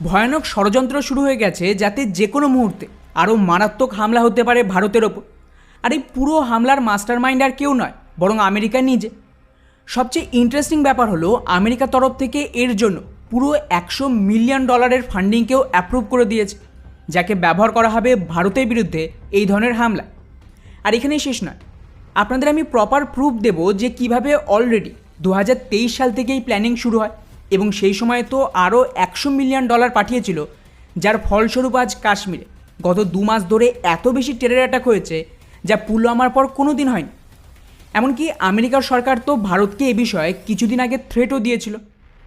ভয়ানক ষড়যন্ত্র শুরু হয়ে গেছে যাতে যে কোনো মুহূর্তে আরও মারাত্মক হামলা হতে পারে ভারতের ওপর। আর এই পুরো হামলার মাস্টার মাইন্ড আর কেউ নয়, বরং আমেরিকা নিজে। সবচেয়ে ইন্টারেস্টিং ব্যাপার হলো আমেরিকার তরফ থেকে এর জন্য পুরো $100 মিলিয়ন ফান্ডিংকেও অ্যাপ্রুভ করে দিয়েছে, যাকে ব্যবহার করা হবে ভারতের বিরুদ্ধে এই ধরনের হামলা। আর এখানেই শেষ নয়, আপনাদের আমি প্রপার প্রুফ দেব যে কিভাবে অলরেডি 2023 সাল থেকেই প্ল্যানিং শুরু হয় এবং সেই সময় তো আরও $100 মিলিয়ন পাঠিয়েছিল, যার ফলস্বরূপ আজ কাশ্মীরে গত 2 মাস ধরে এত বেশি টেরর অ্যাটাক হয়েছে যা পুলওয়ামার পর কোনো দিন হয়নি। এমনকি আমেরিকার সরকার তো ভারতকে এ বিষয়ে কিছুদিন আগে থ্রেটও দিয়েছিল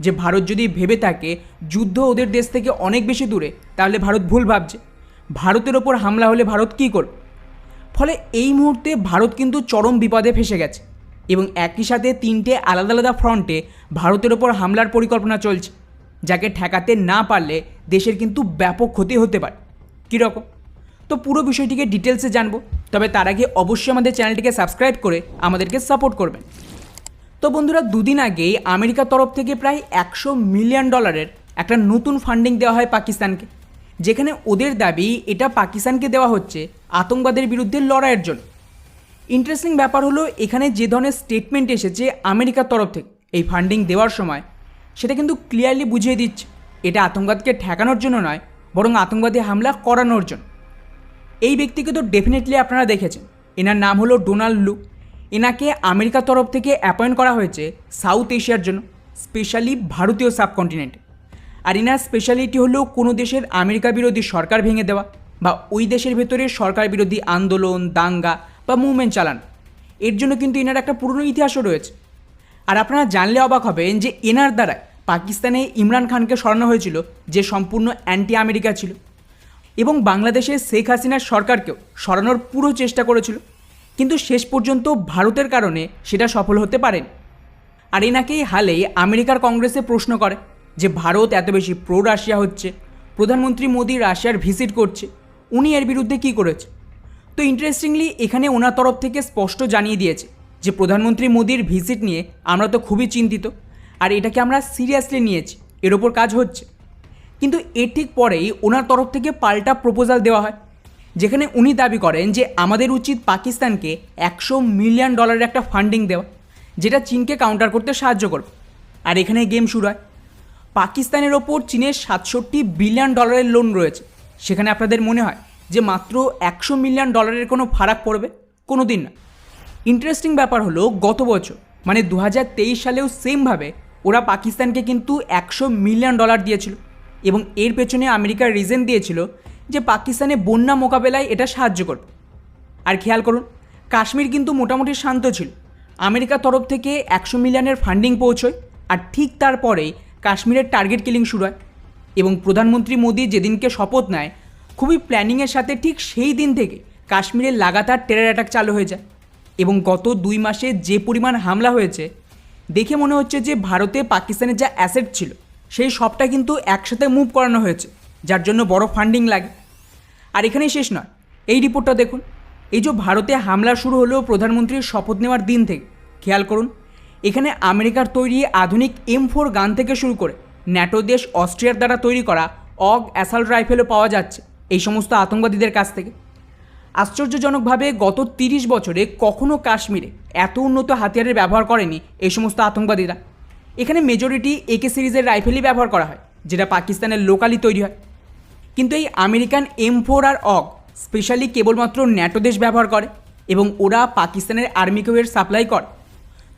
যে ভারত যদি ভেবে থাকে যুদ্ধ ওদের দেশ থেকে অনেক বেশি দূরে, তাহলে ভারত ভুল ভাবছে, ভারতের ওপর হামলা হলে ভারত কী করবে। ফলে এই মুহূর্তে ভারত কিন্তু চরম বিপদে ফেসে গেছে এবং একই সাথে 3টে আলাদা আলাদা ফ্রন্টে ভারতের ওপর হামলার পরিকল্পনা চলছে, যাকে ঠেকাতে না পারলে দেশের কিন্তু ব্যাপক ক্ষতি হতে পারে। কীরকম? তো পুরো বিষয়টিকে ডিটেলসে জানবো, তবে তার আগে অবশ্যই আমাদের চ্যানেলটিকে সাবস্ক্রাইব করে আমাদেরকে সাপোর্ট করবেন। তো বন্ধুরা, দুদিন আগেই আমেরিকার তরফ থেকে প্রায় $100 মিলিয়ন একটা নতুন ফান্ডিং দেওয়া হয় পাকিস্তানকে, যেখানে ওদের দাবি এটা পাকিস্তানকে দেওয়া হচ্ছে আতঙ্কবাদের বিরুদ্ধে লড়াইয়ের জন্য। ইন্টারেস্টিং ব্যাপার হলো এখানে যে ধরনের স্টেটমেন্ট এসেছে আমেরিকার তরফ থেকে এই ফান্ডিং দেওয়ার সময়, সেটা কিন্তু ক্লিয়ারলি বুঝিয়ে দিচ্ছে এটা আতঙ্কবাদকে ঠেকানোর জন্য নয়, বরং আতঙ্কবাদী হামলা করানোর জন্য। এই ব্যক্তিকে তো ডেফিনেটলি আপনারা দেখেছেন, এনার নাম হলো ডোনাল্ড লু। এনাকে আমেরিকার তরফ থেকে অ্যাপয়েন্ট করা হয়েছে সাউথ এশিয়ার জন্য, স্পেশালি ভারতীয় সাবকন্টিনেন্টে। আর এনার স্পেশালিটি হলো কোনো দেশের আমেরিকা বিরোধী সরকার ভেঙে দেওয়া বা ওই দেশের ভেতরে সরকার বিরোধী আন্দোলন, দাঙ্গা বা মুভমেন্ট চালানো। এর জন্য কিন্তু এনার একটা পুরনো ইতিহাসও রয়েছে। আর আপনারা জানলে অবাক হবেন যে এনার দ্বারাই পাকিস্তানে ইমরান খানকে সরানো হয়েছিল, যে সম্পূর্ণ অ্যান্টি আমেরিকা ছিল, এবং বাংলাদেশে শেখ হাসিনার সরকারকেও সরানোর পুরো চেষ্টা করেছিল, কিন্তু শেষ পর্যন্ত ভারতের কারণে সেটা সফল হতে পারেনি। আর এনাকেই হালেই আমেরিকার কংগ্রেসে প্রশ্ন করে যে ভারত এত বেশি প্রো রাশিয়া হচ্ছে, প্রধানমন্ত্রী মোদি রাশিয়ার ভিজিট করছে, উনি এর বিরুদ্ধে কী করেছে। তো ইন্টারেস্টিংলি এখানে ওনার তরফ থেকে স্পষ্ট জানিয়ে দিয়েছে যে প্রধানমন্ত্রী মোদির ভিজিট নিয়ে আমরা তো খুবই চিন্তিত, আর এটাকে আমরা সিরিয়াসলি নিয়েছি, এর ওপর কাজ হচ্ছে। কিন্তু এর ঠিক পরেই ওনার তরফ থেকে পাল্টা প্রপোজাল দেওয়া হয়, যেখানে উনি দাবি করেন যে আমাদের উচিত পাকিস্তানকে $100 মিলিয়ন একটা ফান্ডিং দেওয়া, যেটা চীনকে কাউন্টার করতে সাহায্য করবে। আর এখানে গেম শুরু হয়। পাকিস্তানের ওপর চীনের $67 বিলিয়ন লোন রয়েছে, সেখানে আপনাদের মনে হয় যে মাত্র $100 মিলিয়ন কোনো ফারাক পড়বে? কোনো দিন না। ইন্টারেস্টিং ব্যাপার হলো গত বছর মানে 2023 সালেও সেমভাবে ওরা পাকিস্তানকে কিন্তু $100 মিলিয়ন দিয়েছিল, এবং এর পেছনে আমেরিকার রিজন দিয়েছিল যে পাকিস্তানে বন্যা মোকাবেলায় এটা সাহায্য করবে। আর খেয়াল করুন, কাশ্মীর কিন্তু মোটামুটি শান্ত ছিল, আমেরিকার তরফ থেকে $100 মিলিয়নের ফান্ডিং পৌঁছয়, আর ঠিক তারপরেই কাশ্মীরের টার্গেট কিলিং শুরু হয়। এবং প্রধানমন্ত্রী মোদি যেদিনকে শপথ নেয়, খুবই প্ল্যানিংয়ের সাথে ঠিক সেই দিন থেকে কাশ্মীরে লাগাতার টেরর অ্যাটাক চালু হয়ে যায়, এবং গত 2 মাসে যে পরিমাণ হামলা হয়েছে দেখে মনে হচ্ছে যে ভারতে পাকিস্তানের যা অ্যাসেট ছিল সেই সবটা কিন্তু একসাথে মুভ করানো হয়েছে, যার জন্য বড় ফান্ডিং লাগে। আর এখানেই শেষ নয়, এই রিপোর্টটা দেখুন। এই যে ভারতে হামলা শুরু হলো প্রধানমন্ত্রীর শপথ নেওয়ার দিন থেকে, খেয়াল করুন এখানে আমেরিকার তৈরি আধুনিক M4 গান থেকে শুরু করে ন্যাটো দেশ অস্ট্রিয়ার দ্বারা তৈরি করা অগ অ্যাসাল্ট রাইফেলও পাওয়া যাচ্ছে এই সমস্ত আতঙ্কবাদীদের কাছ থেকে। আশ্চর্যজনকভাবে গত 30 বছরে কখনও কাশ্মীরে এত উন্নত হাতিয়ারের ব্যবহার করেনি এই সমস্ত আতঙ্কবাদীরা। এখানে মেজরিটি AK সিরিজের রাইফেলই ব্যবহার করা হয়, যেটা পাকিস্তানের লোকালি তৈরি হয়। কিন্তু এই আমেরিকান M4 আর অগ স্পেশালি কেবলমাত্র ন্যাটো দেশ ব্যবহার করে, এবং ওরা পাকিস্তানের আর্মিকেও এর সাপ্লাই করে।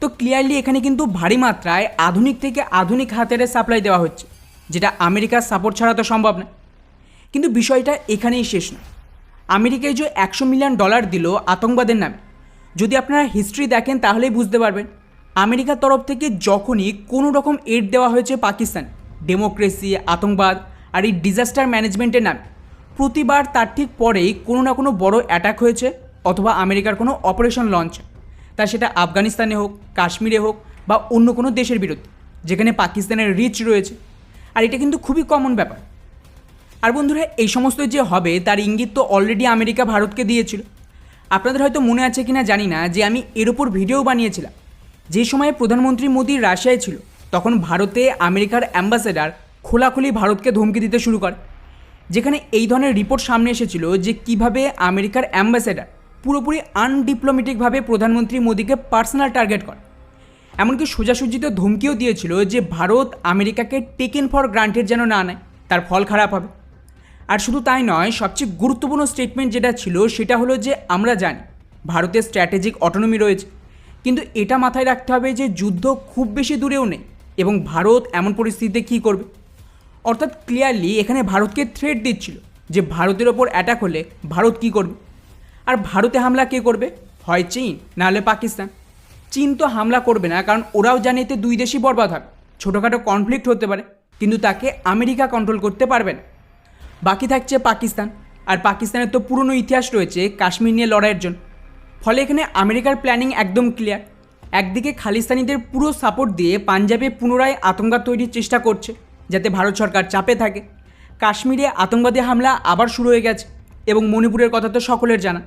তো ক্লিয়ারলি এখানে কিন্তু ভারী মাত্রায় আধুনিক থেকে আধুনিক হাতিয়ারের সাপ্লাই দেওয়া হচ্ছে, যেটা আমেরিকার সাপোর্ট ছাড়া তো সম্ভব না। কিন্তু বিষয়টা এখানেই শেষ না। আমেরিকায় যে $100 মিলিয়ন দিল আতঙ্কবাদের নামে, যদি আপনারা হিস্ট্রি দেখেন তাহলেই বুঝতে পারবেন আমেরিকার তরফ থেকে যখনই কোনো রকম এড দেওয়া হয়েছে পাকিস্তান, ডেমোক্রেসি, আতঙ্কবাদ আর এই ডিজাস্টার ম্যানেজমেন্টের নামে, প্রতিবার তার ঠিক পরেই কোনো না কোনো বড় অ্যাটাক হয়েছে অথবা আমেরিকার কোনো অপারেশন লঞ্চ, তা সেটা আফগানিস্তানে হোক, কাশ্মীরে হোক বা অন্য কোনো দেশের বিরুদ্ধে যেখানে পাকিস্তানের রিচ রয়েছে। আর এটা কিন্তু খুবই কমন ব্যাপার। আর বন্ধুরা, এই সমস্ত যে হবে তার ইঙ্গিত তো অলরেডি আমেরিকা ভারতকে দিয়েছিল। আপনাদের হয়তো মনে আছে কিনা জানি না যে আমি এর উপর ভিডিও বানিয়েছিলাম। যে সময়ে প্রধানমন্ত্রী মোদি রাশিয়ায় ছিল, তখন ভারতে আমেরিকার অ্যাম্বাসেডার খোলাখুলি ভারতকে ধমকি দিতে শুরু করে, যেখানে এই ধরনের রিপোর্ট সামনে এসেছিল যে কিভাবে আমেরিকার অ্যাম্বাসেডার পুরোপুরি আনডিপ্লোমেটিকভাবে প্রধানমন্ত্রী মোদীকে পার্সোনাল টার্গেট করে। এমনকি সোজাসুজিতে ধমকিও দিয়েছিল যে ভারত আমেরিকাকে টেকেন ফর গ্রান্টেড যেন না নেয়, তার ফল খারাপ হবে। আর শুধু তাই নয়, সবচেয়ে গুরুত্বপূর্ণ স্টেটমেন্ট যেটা ছিল সেটা হলো যে আমরা জানি ভারতের স্ট্র্যাটেজিক অটোনমি রয়েছে, কিন্তু এটা মাথায় রাখতে হবে যে যুদ্ধ খুব বেশি দূরেও নেই এবং ভারত এমন পরিস্থিতিতে কী করবে। অর্থাৎ ক্লিয়ারলি এখানে ভারতকে থ্রেট দিচ্ছিল যে ভারতের ওপর অ্যাটাক হলে ভারত কী করবে। আর ভারতে হামলা কে করবে? হয় চীন, নাহলে পাকিস্তান। চীন তো হামলা করবে না, কারণ ওরাও জানে এতে দুই দেশই বরবাদ হবে, ছোটোখাটো কনফ্লিক্ট হতে পারে, কিন্তু তাকে আমেরিকা কন্ট্রোল করতে পারবে না। বাকি থাকছে পাকিস্তান, আর পাকিস্তানের তো পুরনো ইতিহাস রয়েছে কাশ্মীর নিয়ে লড়াইয়ের জন্য। ফলে এখানে আমেরিকার প্ল্যানিং একদম ক্লিয়ার। একদিকে খালিস্তানিদের পুরো সাপোর্ট দিয়ে পাঞ্জাবে পুনরায় আতঙ্ক তৈরির চেষ্টা করছে যাতে ভারত সরকার চাপে থাকে। কাশ্মীরে আতঙ্কবাদী হামলা আবার শুরু হয়ে গেছে, এবং মণিপুরের কথা তো সকলের জানা,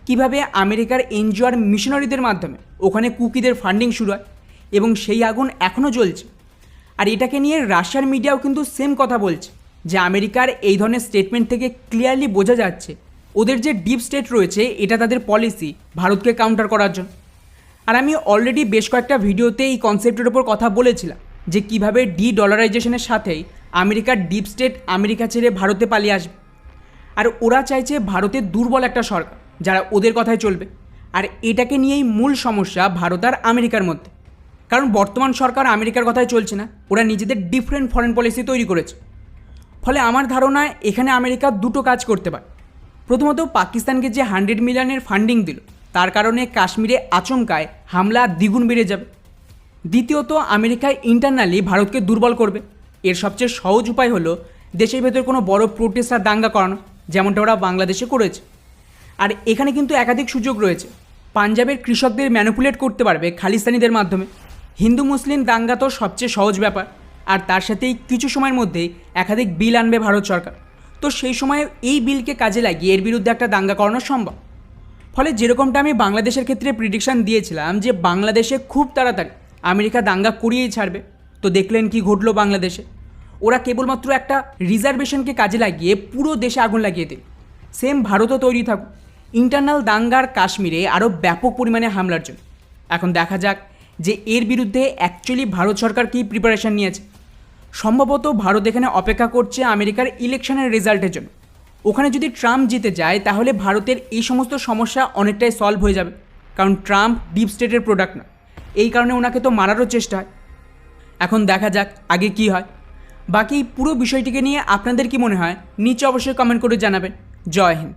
কিভাবে আমেরিকার এনজিও আর মিশনারিদের মাধ্যমে ওখানে কুকিদের ফান্ডিং শুরু হয়, এবং সেই আগুন এখনও জ্বলছে। আর এটাকে নিয়ে রাশিয়ার মিডিয়াও কিন্তু সেম কথা বলছে যে আমেরিকার এই ধরনের স্টেটমেন্ট থেকে ক্লিয়ারলি বোঝা যাচ্ছে ওদের যে ডিপ স্টেট রয়েছে এটা তাদের পলিসি ভারতকে কাউন্টার করার জন্য। আর আমি অলরেডি বেশ কয়েকটা ভিডিওতে এই কনসেপ্টের ওপর কথা বলেছিলাম যে কিভাবে ডলারাইজেশনের সাথেই আমেরিকার ডিপ স্টেট আমেরিকা ছেড়ে ভারতে পালিয়ে আসবে। আর ওরা চাইছে ভারতের দুর্বল একটা সরকার যারা ওদের কথায় চলবে। আর এটাকে নিয়েই মূল সমস্যা ভারত আর আমেরিকার মধ্যে, কারণ বর্তমান সরকার আমেরিকার কথায় চলছে না, ওরা নিজেদের ডিফারেন্ট ফরেন পলিসি তৈরি করেছে। ফলে আমার ধারণা এখানে আমেরিকা দুটো কাজ করতে পারে। প্রথমত, পাকিস্তানকে যে 100 মিলিয়নের ফান্ডিং দিল তার কারণে কাশ্মীরে আচমকায় হামলা দ্বিগুণ বেড়ে যাবে। দ্বিতীয়ত, আমেরিকায় ইন্টারনালি ভারতকে দুর্বল করবে। এর সবচেয়ে সহজ উপায় হলো দেশের ভেতর কোনো বড় প্রোটেস্ট আর দাঙ্গা করানো, যেমনটা ওরা বাংলাদেশে করেছে। আর এখানে কিন্তু একাধিক সুযোগ রয়েছে। পাঞ্জাবের কৃষকদের ম্যানিপুলেট করতে পারবে খালিস্তানিদের মাধ্যমে। হিন্দু মুসলিম দাঙ্গা তো সবচেয়ে সহজ ব্যাপার, আর তার সাথেই কিছু সময়ের মধ্যেই একাধিক বিল আনবে ভারত সরকার। তো সেই সময় এই বিলকে কাজে লাগিয়ে এর বিরুদ্ধে একটা দাঙ্গা করানো সম্ভব। ফলে যেরকমটা আমি বাংলাদেশের ক্ষেত্রে প্রিডিকশান দিয়েছিলাম যে বাংলাদেশে খুব তাড়াতাড়ি আমেরিকা দাঙ্গা করিয়েই ছাড়বে, তো দেখলেন কি ঘটলো বাংলাদেশে। ওরা কেবলমাত্র একটা রিজার্ভেশনকে কাজে লাগিয়ে পুরো দেশে আগুন লাগিয়ে দেয়। সেম ভারতও তৈরি থাকুক ইন্টারনাল দাঙ্গার কাশ্মীরে আরও ব্যাপক পরিমাণে হামলার জন্য। এখন দেখা যাক যে এর বিরুদ্ধে অ্যাকচুয়ালি ভারত সরকার কী প্রিপারেশান নিয়েছে। সম্ভবত ভারত এখানে অপেক্ষা করছে আমেরিকার ইলেকশনের রেজাল্টের জন্য। ওখানে যদি ট্রাম্প জিতে যায় তাহলে ভারতের এই সমস্ত সমস্যা অনেকটাই সলভ হয়ে যাবে, কারণ ট্রাম্প ডিপ স্টেটের প্রোডাক্ট না, এই কারণে ওনাকে তো মারারও চেষ্টা হয়। এখন দেখা যাক আগে কি হয়। বাকি পুরো বিষয়টিকে নিয়ে আপনাদের কি মনে হয় নিচে অবশ্যই কমেন্ট করে জানাবেন। জয় হিন্দ।